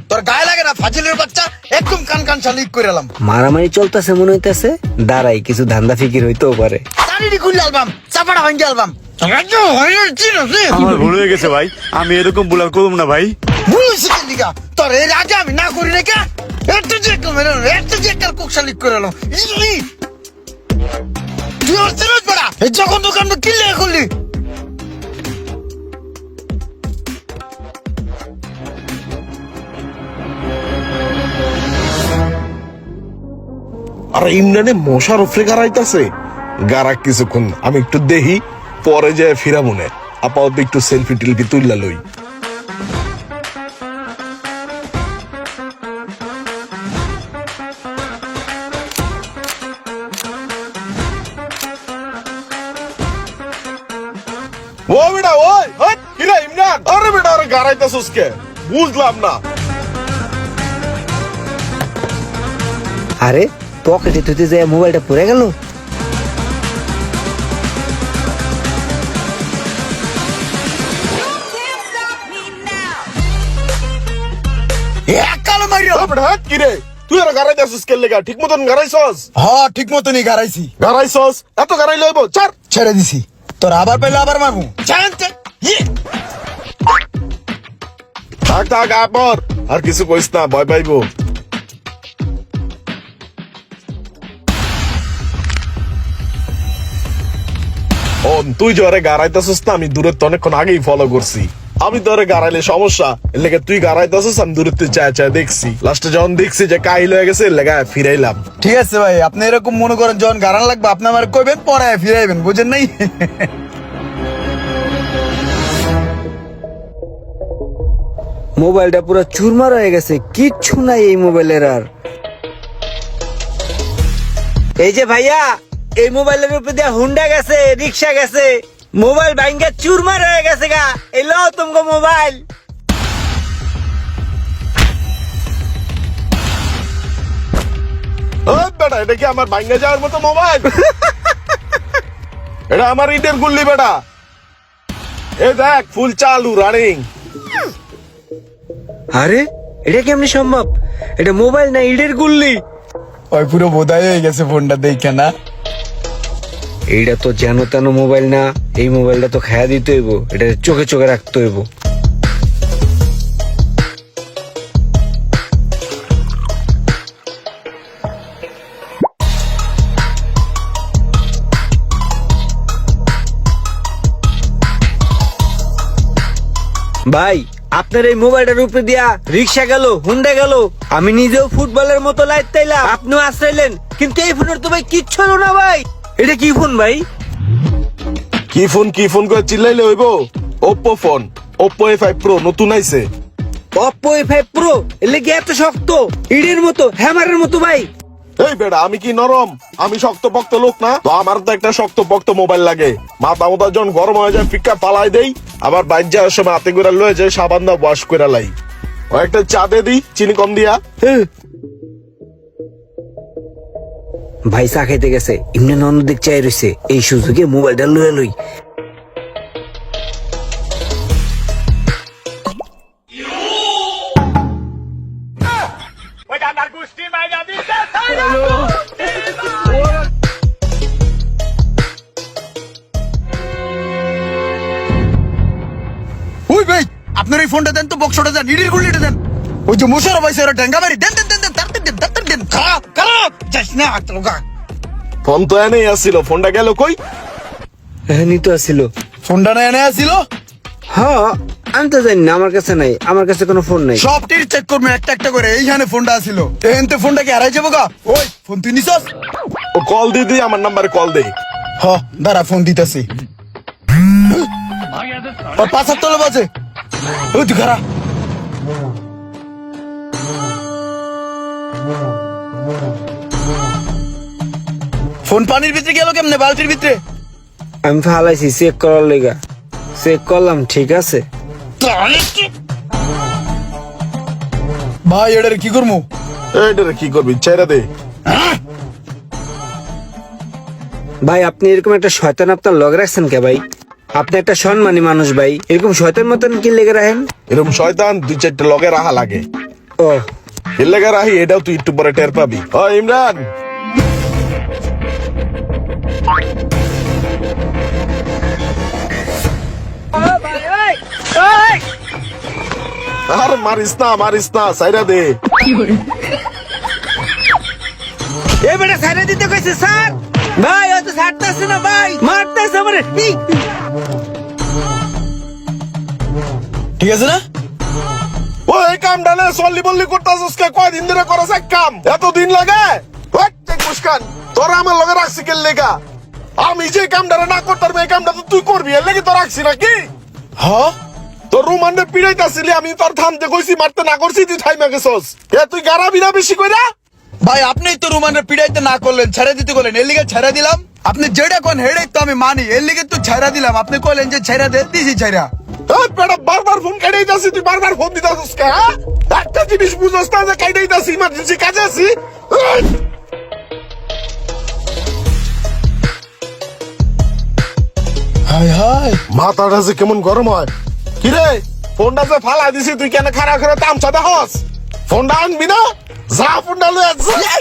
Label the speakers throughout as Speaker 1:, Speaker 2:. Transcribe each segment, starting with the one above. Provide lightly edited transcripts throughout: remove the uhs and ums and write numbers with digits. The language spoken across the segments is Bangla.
Speaker 1: তোর গায়ে লাগে না ফাজিলের বাচ্চা, একদম কান কান শালিক করে এলাম।
Speaker 2: মারামারি চলতেছে মনে হইতেছে, দাঁড়াই কিছু ধান্দা ফিকির হইতেও পারে।
Speaker 1: চারিটি খুললে অ্যালবাম, চাপাটা ভাঙ্গে অ্যালবাম।
Speaker 3: আমার ভুল হয়ে গেছে ভাই, আমি এরকম ভুল আর করব না ভাই।
Speaker 1: বুঝছি লিগা তোর এর আগে আমি না করি রেখে একটু যে মেরে একটু যে কার কোক শালিক করে এলাম। তুই আর সিরিয়াস বড়া, এই যখন দোকান কিনলে খুললি।
Speaker 4: আর ইমরানে মশার উপরে গাড়াইতেছে, গাড়া কিছুক্ষণ আমি একটু দেখি, পরে যায় ফিরা মনে আপাতত একটু সেলফি টেলফি তুললা লই। ও বেটা ওই কিরা ইমরান, আরে বেটা আরে গাড়াইতেছস কে বুঝলাম না।
Speaker 2: আরে পকেটে তুই যায় মোবাইলটা পড়ে গেল।
Speaker 1: একালে মারিও।
Speaker 4: ও বেটা কিরে তুই আর গাড়াইতেছস কে লেগা? ঠিক মতন গাড়াইছস?
Speaker 1: হ্যাঁ ঠিক মতনই গাড়াইছি।
Speaker 4: গাড়াইছস এত গাড়াই লইব চার
Speaker 1: ছেড়ে দিছি, তোর আবার পেলে আবার মারবো। জানতে
Speaker 4: থাক থাক আপর আর কিছু কইস না, ভয় পাইবো। ও তুই জরে গাড়াইতেছস না, আমি দূরে তো অনেকক্ষণ আগেই ফলো করছি। আমি তোরে গাড়াইলে সমস্যা, এর লেগে তুই গাড়াইতেছস, আমি দূরে চায় চায় দেখছি। লাস্টে যখন দেখছি যে কাহিল হয়ে গেছে, এর লেগে ফিরাইলাম।
Speaker 1: ঠিক আছে ভাই, আপনি এরকম মনে করেন যখন গারান লাগবে আপনি আমার কইবেন, পরে ফিরাইবেন, বুঝেন নাই?
Speaker 2: মোবাইলটা পুরো চুরমার হয়ে গেছে, কিচ্ছু নাই এই মোবাইলের আর। এই যে ভাইয়া, এই মোবাইলের উপরে দিয়ে হুন্ডা গেছে, রিক্সা গেছে, মোবাইল ভাঙ্গা চুরমার হয়ে গেছে গা। এলো তোমাকে মোবাইল।
Speaker 4: ও বেটা এটা কি আমার ভাঙ্গা যাওয়ার মতো মোবাইল? এটা আমার ইটের গুল্লি বেটা, এ দেখ ফুল চালু রানিং।
Speaker 2: আরে এটা কেমনি সম্ভব? এটা মোবাইল না ইটের গুল্লি।
Speaker 1: ওই পুরো বোধাই হয়ে গেছে ফোনটা দেখে না।
Speaker 2: এইটা তো যেন তেন মোবাইল না, এই মোবাইলটা তো খায়া দিতে হইব, এটা চোখে চোখে রাখতে হইব। ভাই আপনার এই মোবাইলটার উপরে দিয়া রিক্সা গেল, হুন্ডা গেল, আমি নিজেও ফুটবলের মতো লাইট তাইলাম, আপনিও আশ্রাইলেন, কিন্তু এই ফোনের তো ভাই কিচ্ছু হলো না ভাই। এটা কি ফোন ভাই?
Speaker 4: কি ফোন করে চিল্লাইলে হইব? Oppo phone, Oppo A5 Pro নতুন আইছে।
Speaker 2: Oppo A5 Pro এলে কি এত শক্ত, ইডের মতো, হ্যামারের মতো ভাই?
Speaker 4: এই বেটা আমি কি নরম? আমি শক্ত পক্ত লোক না তো, আমার তো একটা শক্ত পক্ত মোবাইল লাগে। মাথা মোটা যখন গরম হয়ে যায় ফিক্কা পালাই দেই, আবার বাইর যাওয়ার সময় হাতে করে লয়ে যায় সাবান দা ওয়াশ করে লাই। ও একটা চা দে দি, চিনি কম দিয়া।
Speaker 2: ভাই চা খাইতে গেছে, এমনি নন্দ দিক চাই রয়েছে, এই সুযোগে মোবাইলটা লয়ে লই।
Speaker 1: ওই ভাই আপনার এই ফোনটা দেন তো, বক্সটা দেন, ইডির গুলিটা দেন। ওই যে মুশারফ ভাই স্যার ডেঙ্গা বাড়ি দেন দেন দেন দেন তাড়াতাড়ি দেন তাড়াতাড়ি দেন। খারাপ খারাপ যাস না আতলগা।
Speaker 4: ফোন তো এনেই আসছিল, ফোনটা গেল কই?
Speaker 2: হ্যাঁ নিতে আসছিল।
Speaker 1: ফোনটা না এনে আসিল?
Speaker 2: হ্যাঁ আমি তো জানি না, আমার কাছে নাই, আমার কাছে কোনো ফোন নাই।
Speaker 1: সব টির চেক করবে একটা একটা করে, এইখানে ফোনটা আসিল। এনতে ফোনটা কি হারাই যাবো গা? ওই ফোন তুই নিছস?
Speaker 4: ও কল দিয়ে দি, আমার নাম্বারে কল দে।
Speaker 1: হ দাঁড়া ফোন দিতেছি। ওর ৭৫ বাজে, ওই তুই খারা। ফোন পানির ভিতরে গেল কেমনে? বালতির ভিতরে?
Speaker 2: আমি ফালাইছি চেক করার লেগা, চেক করলাম ঠিক আছে।
Speaker 1: ভাই এটারে কি করবো?
Speaker 4: এইটারে কি করবি, ছেড়ে দে।
Speaker 2: ভাই আপনি এরকম একটা শয়তান আপনার লগ রাখছেন কে ভাই? আপনি একটা সম্মানী মানুষ ভাই, এরকম শয়তান মতন কি লেগে রাখেন?
Speaker 4: এরকম শয়তান ২-৪টা লগে রাখা লাগে।
Speaker 2: ও
Speaker 4: এর লেগে রাহি, এটাও তুই একটু পরে টের পাবি। ও ইমরান, আর মারিস না সাইরা দে।
Speaker 2: এই বেটা সাইডে দিতে কইছে স্যার। ভাই ও তো ছাড়তাছে না ভাই, মারতেছে আমারে।
Speaker 1: ঠিক আছে না?
Speaker 4: ও এই কামটা না সল্লি বল্লি করতাছিস কে? কয়দিন ধরে করছ এক কাম, এতদিন লাগে? ওই টেক মুস্কান, তোরা আমার লগে রাখছি কে লেগা? আমি যে কামটা না করতাম এই কামটা তো তুই করবি, এর লাগি তো রাখছি নাকি?
Speaker 1: হ্যাঁ
Speaker 4: তোর রুমান্ডে পিড়াইতাছিলি, আমি তোর থামতে কইছি, মারতে না করছি, তুই থাইমা গেছস। এ তুই গারাবি না বেশি কইরা?
Speaker 1: ভাই আপনি তো রুমানের পিড়াইতে না করলেন, ছেড়ে দিতে বলেন, এর লিগে ছেড়ে দিলাম। আপনি যেটা কোন হেডেই তো আমি মানি, এর লিগে তো ছেড়ে দিলাম। আপনি কইলেন যে ছেড়ে দে, দিছি ছেড়া।
Speaker 4: এই বেটা বারবার ফোন কাটাইতাছি, তুই বারবার ফোন দিতাছিস কে? হ্যাঁ, একটা জিনিস বুঝছস না যে কাটাইতাছি, ইমার্জেন্সি কাজে আছি। এই!
Speaker 1: হাই হাই,
Speaker 4: মাথাটা যে কেমন গরম হয়। কিরে, ফোনটা যে ফালাই দিছি, তুই কেন খারাপ করে তামচা দেহস? ফোনটা আনবি না? যা ফোনটা লয়ে যা।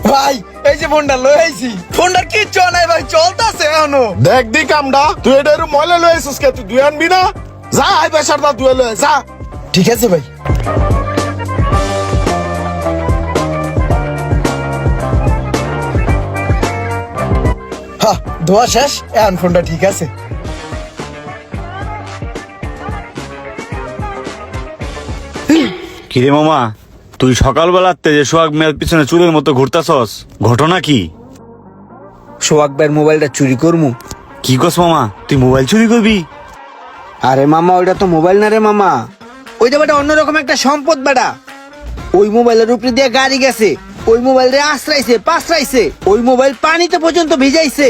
Speaker 1: ভাই এই যে ফোনটা লই আইছি, ফোনটার কিচ্ছু নাই ভাই, চলতেছে এখনো।
Speaker 4: দেখ দি কামটা, তুই এটা এরম ময়লা লয়ে আইছিস কে? তুই দুই আনবি না? যা আই বেসার দা দুয়ে লয়ে যা।
Speaker 1: ঠিক আছে ভাই। হ্যাঁ ধোয়া শেষ, এখন ফোনটা ঠিক আছে।
Speaker 3: কিরে মামা, তুই সকালবেলাতে যে সোহাগ মেয়ের পিছনে চুলের মতো ঘুরতাছস, ঘটনা কি?
Speaker 2: সোহাগ ভাইয়ের মোবাইলটা চুরি করমু।
Speaker 3: কি কস মামা, তুই মোবাইল চুরি করবি?
Speaker 2: আরে মামা ওইটা তো মোবাইল না রে মামা, ওইটা বেটা অন্যরকম একটা সম্পদ বেটা। ওই মোবাইলের উপরে দিয়ে গাড়ি গেছে, ওই মোবাইল রে আশ্রাইছে পাশরাইছে, ওই মোবাইল পানিতে পর্যন্ত ভিজাইছে,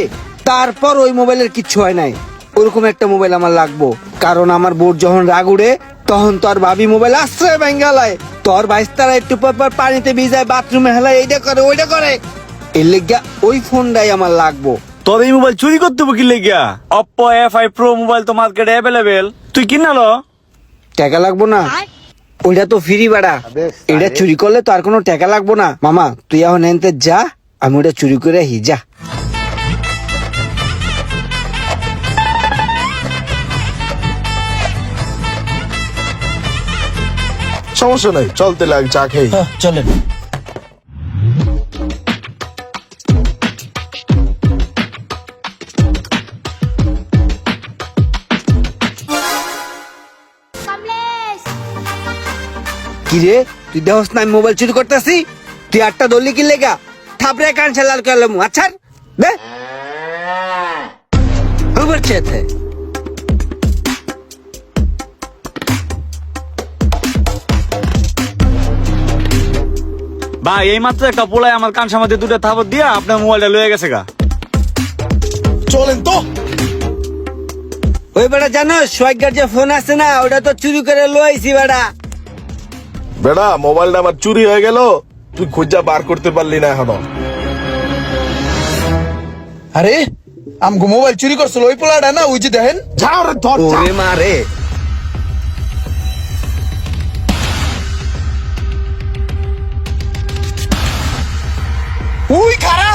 Speaker 2: তারপর ওই মোবাইলের কিচ্ছু হয় নাই। ওরকম একটা মোবাইল আমার লাগবো, কারণ আমার বোর যখন রাগ উড়ে তখন তোর ভাবি মোবাইল আশ্রয় বেঙ্গালায়, তোর ভাইস্তারা একটু পর পর পানিতে ভিজায়, বাথরুমে হেলায়, এইটা করে ওইটা করে। এর লেগা ওই ফোনটাই আমার লাগবো।
Speaker 3: তোর এই মোবাইল চুরি করতে কি লেগিয়া? অপ্পো F5 Pro মোবাইল তো মার্কেটে অ্যাভেলেবেল, তুই কিনালো?
Speaker 2: টাকা লাগবো না? ওইটা তো ফ্রি বাড়া, এটা চুরি করলে তো আর কোনো টাকা লাগবো না। মামা তুই এখন এনতে যা, আমি ওটা চুরি করে হি যা।
Speaker 4: সমস্যা নাই, চলতে লাগ, চা খেয়ে।
Speaker 1: হ্যাঁ চলেন।
Speaker 2: কিরে তুই দেহস না আমি মোবাইল চুরি করতেছি? তুই আটটা দলি কি লেগা থাপড়ে কান লাল করলাম। আচ্ছা দে খবর চেতে
Speaker 3: ভাই এই মাত্র একটা পোলায় আমার কান সামাতে দুটো থাপড় দিয়া আপনার মোবাইলটা লয়ে গেছে গা।
Speaker 4: চলেন তো।
Speaker 2: ওই বেটা জানো সোয়াইগার যে ফোন আছে না, ওটা তো চুরি করে লইছি বেটা।
Speaker 4: বেটা মোবাইলটা আমার চুরি হয়ে গেল, তুই খুঁজা বার করতে পারলি না এখনো।
Speaker 1: আরে আমগো মোবাইল চুরি করছিল ওই পোলাটা না, ওই যে দেখেন।
Speaker 4: যাও রে ধর, যা।
Speaker 2: ওরে মারে
Speaker 1: ওই খারা।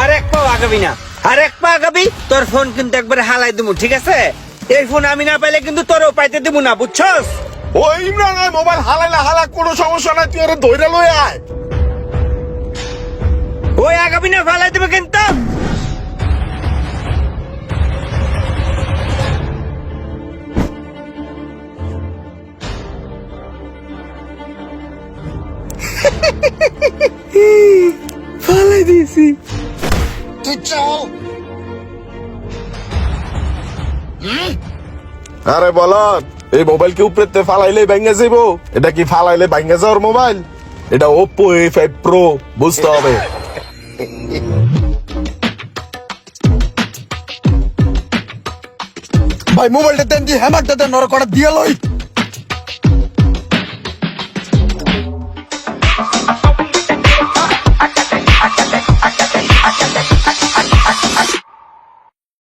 Speaker 2: আর এক পা আগাবি না, আর এক পা আগাবি তোর ফোন কিন্তু একবারে হালাই দেবো, ঠিক আছে? এই ফোন আমি না পাইলে কিন্তু তোরও পাইতে দেবো না, বুঝছস?
Speaker 4: ওই ইমরান আয়, মোবাইল হালাইলে হালা, কোনো সমস্যা নাই, তুই ওরে ধইরা লয়ে আয়।
Speaker 2: ওই আগাবি না, ফালাই দেবে কিন্তু। ফালাই দিয়েছি।
Speaker 1: তুই চল।
Speaker 4: আরে বলত, এই মোবাইল কি উপরে ফালাইলে ভাঙ্গা যাইবো? এটা কি ফালাইলে ভাঙ্গা যাওয়ার মোবাইল? এটা Oppo A5 Pro, বুঝতে হবে।
Speaker 1: ভাই মোবাইলটা দেন দি হ্যামারটা দেন ওরা কটা দিয়ে লই